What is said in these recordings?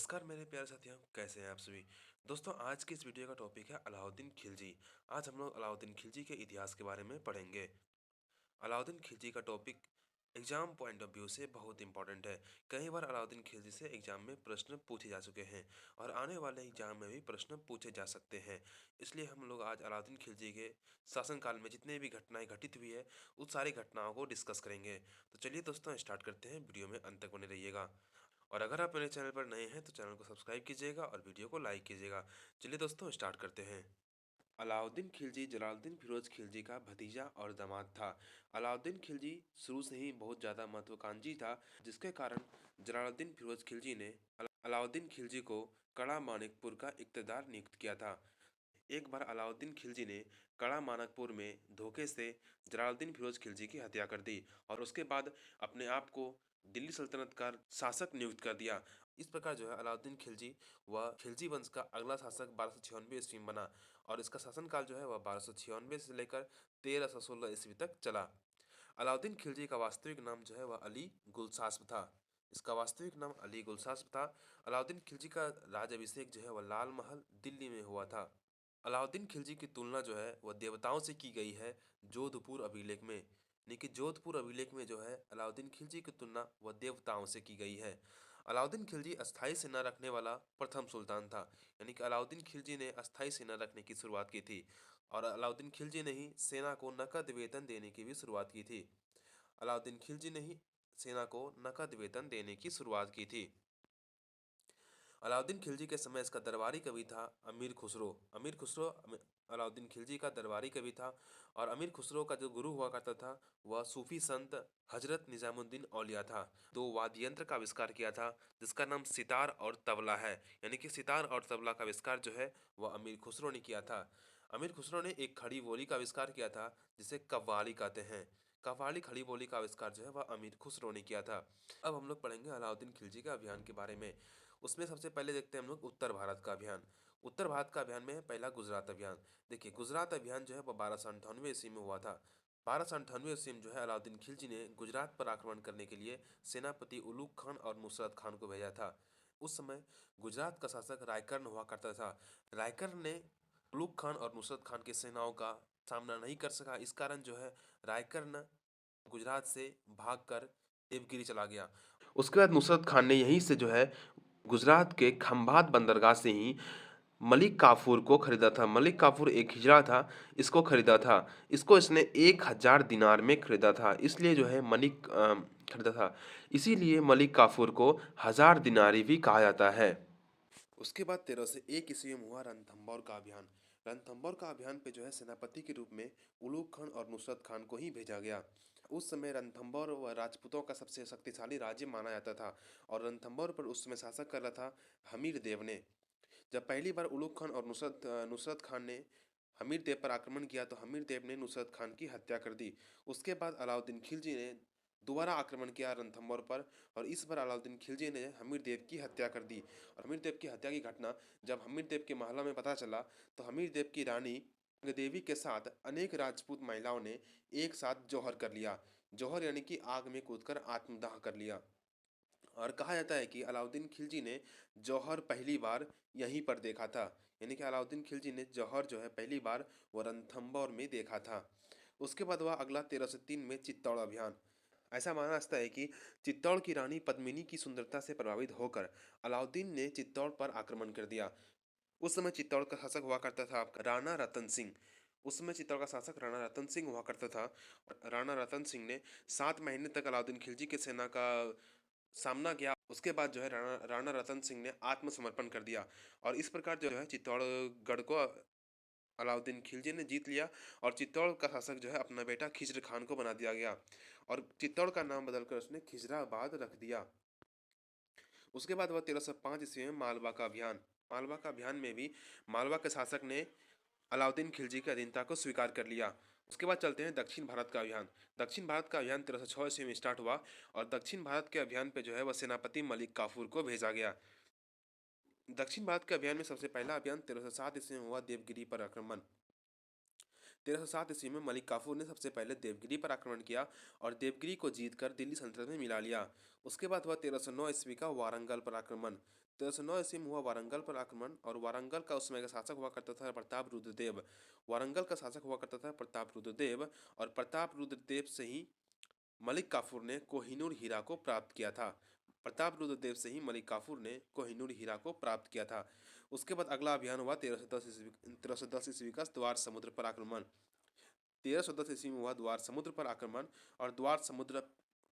नमस्कार मेरे प्यारे साथियों, कैसे हैं आप सभी। दोस्तों, आज की इस वीडियो का टॉपिक है अलाउद्दीन खिलजी। आज हम लोग अलाउद्दीन खिलजी के इतिहास के बारे में पढ़ेंगे। अलाउद्दीन खिलजी का topic exam point of view से बहुत इंपॉर्टेंट है। कई बार अलाउद्दीन खिलजी से एग्जाम में प्रश्न पूछे जा चुके हैं और आने वाले एग्जाम में भी प्रश्न पूछे जा सकते हैं। इसलिए हम लोग आज अलाउद्दीन खिलजी के शासनकाल में जितने भी घटनाएं घटित हुई है उस सारी घटनाओं को डिस्कस करेंगे। तो चलिए दोस्तों, स्टार्ट करते हैं। वीडियो में अंत तक बने रहिएगा और अगर आप मेरे चैनल पर नए हैं तो चैनल को सब्सक्राइब कीजिएगा और वीडियो को लाइक कीजिएगा। चलिए दोस्तों, स्टार्ट करते हैं। अलाउद्दीन खिलजी जलालुद्दीन फिरोज खिलजी का भतीजा और दामाद था। अलाउद्दीन खिलजी शुरू से ही बहुत ज़्यादा महत्वाकांक्षी था, जिसके कारण जलालुद्दीन फिरोज खिलजी ने अलाउद्दीन खिलजी को कड़ा मानिकपुर का इक़्तिदार नियुक्त किया था। एक बार अलाउद्दीन खिलजी ने कड़ा मानकपुर में धोखे से जलालुद्दीन फिरोज खिलजी की हत्या कर दी और उसके बाद अपने आप को दिल्ली सल्तनत का शासक नियुक्त कर दिया। इस प्रकार जो है अलाउद्दीन खिलजी वह खिलजी वंश का अगला शासक 1296 ईस्वी में बना और इसका शासनकाल जो है वह 1296 से लेकर 1316 ईस्वी तक चला। अलाउद्दीन खिलजी का वास्तविक नाम जो है वह अली गुलशास्प था। इसका वास्तविक नाम अली गुलशास्प था। अलाउद्दीन खिलजी का राज अभिषेक जो है वह लाल महल दिल्ली में हुआ था। अलाउद्दीन खिलजी की तुलना जो है वह देवताओं से की गई है जोधपुर अभिलेख में। यानी कि जोधपुर अभिलेख में जो है अलाउद्दीन खिलजी की तुलना वह देवताओं से की गई है। अलाउद्दीन खिलजी अस्थायी सेना रखने वाला प्रथम सुल्तान था। यानी कि अलाउद्दीन खिलजी ने अस्थायी सेना रखने की शुरुआत की थी और अलाउद्दीन खिलजी ने ही सेना को नकद वेतन देने की भी शुरुआत की थी। अलाउद्दीन खिलजी ने ही सेना को नकद वेतन देने की शुरुआत की थी। अलाउद्दीन खिलजी के समय इसका दरबारी कवि था अमीर खुसरो। अमीर खुसरो अलाउद्दीन खिलजी का दरबारी कवि था और अमीर खुसरो का जो गुरु हुआ करता था वह सूफी संत हजरत निजामुद्दीन औलिया था। दो वाद्य यंत्र का आविष्कार किया था जिसका नाम सितार और तबला है। यानी कि सितार और तबला का आविष्कार जो है वह अमीर खुसरो ने किया था। अमीर खुसरो ने एक खड़ी बोली का आविष्कार किया था जिसे कव्वाली कहते हैं। कव्वाली खड़ी बोली का आविष्कार जो है वह अमीर खुसरो ने किया था। अब हम लोग पढ़ेंगे अलाउद्दीन खिलजी के अभियान के बारे में। उसमें सबसे पहले देखते हैं हम लोग उत्तर भारत का अभियान। उत्तर भारत का अभियान में है पहला गुजरात अभियान। देखिए, गुजरात अभियान जो है वह 1298 ईस्वी में हुआ था। 1298 ईस्वी में जो है अलाउद्दीन खिलजी ने गुजरात पर आक्रमण करने के लिए सेनापति उलूग खान और नुसरत खान को भेजा था। उस समय गुजरात का शासक रायकर्ण हुआ करता था। रायकर्ण ने उलूग खान और नुसरत खान की सेनाओं का सामना नहीं कर सका। इस कारण जो है रायकर्ण गुजरात से भागकर देवगिरी चला गया। उसके बाद नुसरत खान ने यहीं से जो है गुजरात के खंभात बंदरगाह से ही मलिक काफूर को खरीदा था। मलिक काफूर एक हिजड़ा था, इसको खरीदा था। इसको इसने 1000 दिनार में खरीदा था, इसलिए जो है खरीदा था। इसीलिए मलिक काफूर को 1000 दिनारी भी कहा जाता है। उसके बाद 1301 ईस्वी में हुआ रणथंभौर का अभियान। रणथंभौर का अभियान पे जो है सेनापति के रूप में उलूग खान और नुसरत खान को ही भेजा गया। उस समय रणथंभौर व राजपूतों का सबसे शक्तिशाली राज्य माना जाता था और रणथंभौर पर उस समय शासक कर रहा था हमीर देव ने। जब पहली बार उलूग खान और नुसरत खान ने हमीर देव पर आक्रमण किया तो हमीर देव ने नुसरत खान की हत्या कर दी। उसके बाद अलाउद्दीन खिलजी ने दोबारा आक्रमण किया रणथंभौर पर और इस बार अलाउद्दीन खिलजी ने हमीर देव की हत्या कर दी। और हमीर देव की हत्या की घटना जब हमीर देव के महल में पता चला तो हमीर देव की रानी देवी के साथ अनेक राजपूत महिलाओं ने एक साथ जौहर कर लिया। जौहर यानी कि आग में कूदकर आत्मदाह कर लिया। और कहा जाता है कि अलाउद्दीन खिलजी ने जौहर पहली बार यहीं पर देखा था। यानी कि अलाउद्दीन खिलजी ने जौहर जो है पहली बार वो रणथंभौर में देखा था। उसके बाद हुआ अगला 1303 में चित्तौड़ अभियान। ऐसा माना जाता है कि चित्तौड़ की रानी पद्मिनी की सुंदरता से प्रभावित होकर अलाउद्दीन ने चित्तौड़ पर आक्रमण कर दिया। उस समय चित्तौड़ का शासक हुआ करता था आपका राणा रतन सिंह। उस समय चित्तौड़ का शासक राणा रतन सिंह हुआ करता था। राणा रतन सिंह ने 7 महीने तक अलाउद्दीन खिलजी की सेना का सामना किया। उसके बाद जो है राणा राणा रतन सिंह ने आत्मसमर्पण कर दिया और इस प्रकार जो है चित्तौड़गढ़ को अलाउद्दीन खिलजी ने जीत लिया और चित्तौड़ का शासक जो है अपना बेटा खिज्र खान को बना दिया गया और चित्तौड़ का नाम बदलकर उसने खिजराबाद रख दिया। उसके बाद हुआ 1305 ईस्वी में मालवा का अभियान। मालवा का अभियान में भी मालवा के शासक ने अलाउद्दीन खिलजी की अधीनता को स्वीकार कर लिया। उसके बाद चलते हैं दक्षिण भारत का अभियान। दक्षिण भारत का अभियान 1306 ईस्वी में स्टार्ट हुआ और दक्षिण भारत के अभियान पे जो है वह सेनापति मलिक काफूर को भेजा गया। दक्षिण भारत के अभियान में सबसे पहला अभियान 1307 ईस्वी में हुआ देवगिरी पर आक्रमण। 1307 ईस्वी में मलिक काफूर ने सबसे पहले देवगिरी पर आक्रमण किया और देवगिरी को जीतकर दिल्ली सल्तनत में मिला लिया। उसके बाद हुआ 1309 ईस्वी का वारंगल पर आक्रमण। 1309 ईस्वी में हुआ वारंगल पर आक्रमण, और वारंगल का उस समय का शासक हुआ करता था प्रताप रुद्रदेव। वारंगल का शासक हुआ करता था प्रताप रुद्रदेव, और प्रताप रुद्रदेव से ही मलिक काफूर ने कोहिनूर हीरा को प्राप्त किया था। प्रताप रुद्रदेव से ही मलिक काफूर ने कोहिनूर हीरा को प्राप्त किया था। उसके बाद अगला अभियान हुआ 1310 ईस्वी का द्वार समुद्र पर आक्रमण। 1310 ईस्वी में हुआ द्वार समुद्र पर आक्रमण, और द्वार समुद्र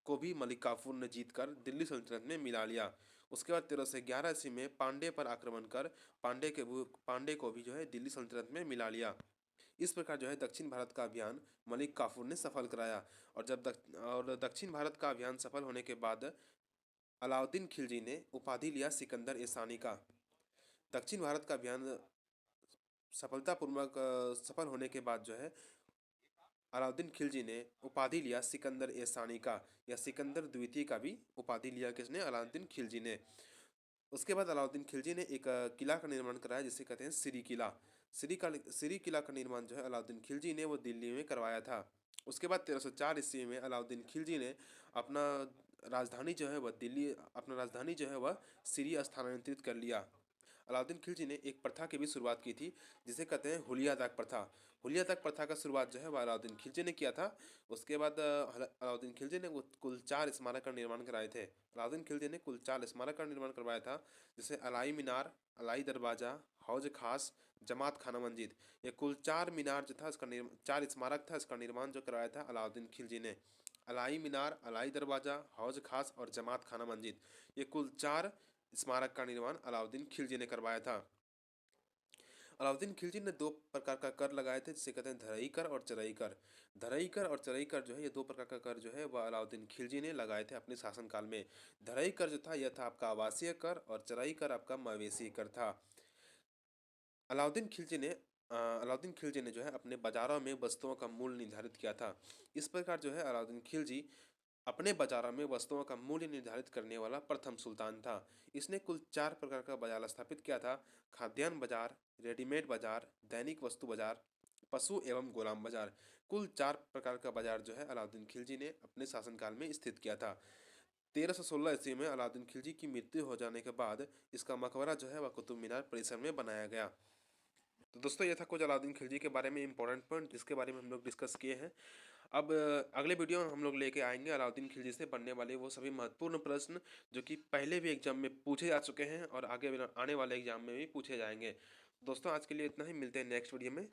को भी मलिक काफूर ने जीतकर दिल्ली सल्तनत में मिला लिया। उसके बाद 1311 ईस्वी में पांडे पर आक्रमण कर पांडे को भी जो है दिल्ली सल्तनत में मिला लिया। इस प्रकार जो है दक्षिण भारत का अभियान मलिक काफूर ने सफल कराया। और दक्षिण भारत का अभियान सफल होने के बाद अलाउद्दीन खिलजी ने उपाधि लिया सिकंदर ए सानी का। दक्षिण भारत का अभियान सफलतापूर्वक सफल होने के बाद जो है अलाउद्दीन खिलजी ने उपाधि लिया सिकंदर ए सानी का, या सिकंदर द्वितीय का भी उपाधि लिया किसने? अलाउद्दीन खिलजी ने। उसके बाद अलाउद्दीन खिलजी ने एक किला का निर्माण कराया जिसे कहते हैं सिरी किला। सिरी किला का निर्माण जो है अलाउद्दीन खिलजी ने वो दिल्ली में करवाया था। उसके बाद 1304 ईस्वी में अलाउद्दीन खिलजी ने अपना राजधानी जो है वह सिरी स्थानांतरित कर लिया। अलाउद्दीन खिलजी ने एक प्रथा की भी शुरुआत की थी जिसे कहते हैं हुलिया दाग प्रथा। हुलिया दाग प्रथा का शुरुआत जो है वह अलाउद्दीन खिलजी ने किया था। उसके बाद अलाउद्दीन खिलजी ने कुल 4 स्मारक का निर्माण कराए थे। अलाउद्दीन खिलजी ने कुल 4 स्मारक का निर्माण करवाया था, जैसे अलाई मीनार, अलाई दरवाजा, हौज खास, जमात खाना मस्जिद। ये कुल 4 मीनार जो था इसका 4 स्मारक था, इसका निर्माण जो करवाया था अलाउद्दीन खिलजी ने। अलाई मीनार, अलाई दरवाजा, हौज खास और जमात खाना मस्जिद, ये कुल 4 स्मारक का निर्माण अलाउद्दीन खिलजी ने करवाया था। अलाउद्दीन खिलजी ने 2 प्रकार का कर लगाए थे जिसे कहते हैं धरई कर और चरई कर। धरई कर और चरई कर जो है ये 2 प्रकार का कर जो है वह अलाउद्दीन खिलजी ने लगाए थे अपने शासनकाल में। धरई कर जो था यह था आपका आवासीय कर, और चरई कर आपका मवेशी कर था। अलाउद्दीन खिलजी ने जो है अपने बाजारों में वस्तुओं का मूल्य निर्धारित किया था। इस प्रकार जो है अलाउद्दीन खिलजी अपने बाजारों में वस्तुओं का मूल्य निर्धारित करने वाला प्रथम सुल्तान था। इसने कुल 4 प्रकार का बाजार स्थापित किया था: खाद्यान्न बाजार, रेडीमेड बाजार, दैनिक वस्तु बाजार, पशु एवं गुलाम बाजार। कुल 4 प्रकार का बाजार जो है अलाउद्दीन खिलजी ने अपने शासनकाल में स्थित किया था। 1316 ईस्वी में अलाउद्दीन खिलजी की मृत्यु हो जाने के बाद इसका मकबरा जो है वह कुतुब मीनार परिसर में बनाया गया। तो दोस्तों ये था कुछ अलाउद्दीन खिलजी के बारे में इंपॉर्टेंट पॉइंट जिसके बारे में हम लोग डिस्कस किए हैं। अब अगले वीडियो में हम लोग लेके आएंगे अलाउद्दीन खिलजी से बनने वाले वो सभी महत्वपूर्ण प्रश्न जो कि पहले भी एग्जाम में पूछे जा चुके हैं और आगे आने वाले एग्जाम में भी पूछे जाएंगे। दोस्तों आज के लिए इतना ही, मिलते हैं नेक्स्ट वीडियो में।